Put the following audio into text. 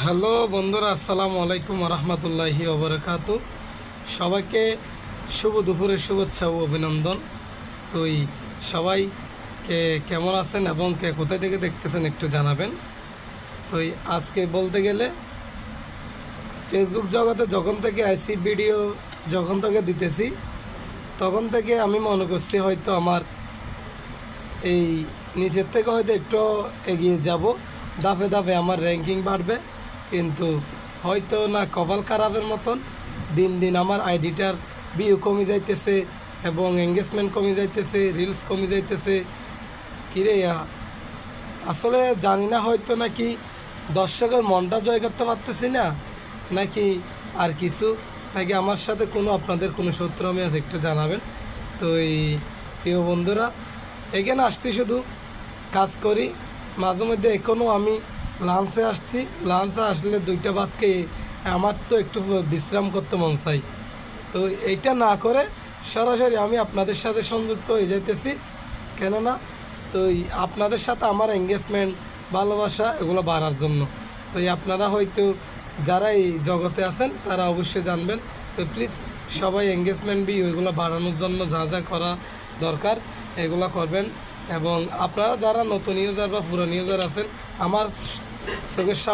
Hello বন্ধুরা, আসসালামু আলাইকুম রহমতুল্লাহি ওবরাকাতু। সবাইকে শুভ দুপুরের শুভেচ্ছা ও অভিনন্দন। তো সবাই কেমন আছেন এবং কে কোথায় থেকে দেখতেছেন একটু জানাবেন। তো আজকে বলতে গেলে ফেসবুক জগতে যখন থেকে আইসি ভিডিও যখন থেকে দিতেছি তখন থেকে আমি মনে করছি হয়তো আমার এই নিচের থেকে হয়তো একটু এগিয়ে যাব, ধাপে ধাপে আমার র্যাঙ্কিং বাড়বে। কিন্তু হয়তো না, কপাল খারাপের মতন দিন দিন আমার আইডিটার ভিউ কমে যাইতেছে এবং এঙ্গেজমেন্ট কমে যাইতেছে, রিলস কমে যাইতেছে। কিরে আসলে জানি না, হয়তো নাকি দর্শকের মনটা জয় করতে পারতেছি না, নাকি আর কিছু, নাকি আমার সাথে কোনো আপনাদের কোনো সূত্র আমি আজ একটু জানাবেন। তো প্রিয় বন্ধুরা, এখানে আসছি শুধু কাজ করি, মাঝে মধ্যে এখনও আমি লাঞ্চে আসছি। লাঞ্চে আসলে 2টা ভাত খেয়ে আমার তো একটু বিশ্রাম করতে মন চাই। তো এইটা না করে সরাসরি আমি আপনাদের সাথে সংযুক্ত হয়ে যাইতেছি। কেননা তো আপনাদের সাথে আমার এঙ্গেজমেন্ট, ভালোবাসা এগুলো বাড়ার জন্য। তো আপনারা হয়তো যারা এই জগতে আছেন তারা অবশ্যই জানবেন। তো প্লিজ সবাই এঙ্গেজমেন্ট এগুলো বাড়ানোর জন্য যা যা করা দরকার এগুলো করবেন। এবং আপনারা যারা নতুন ইউজার বা পুরান ইউজার আছেন, আমার চোখের সামনে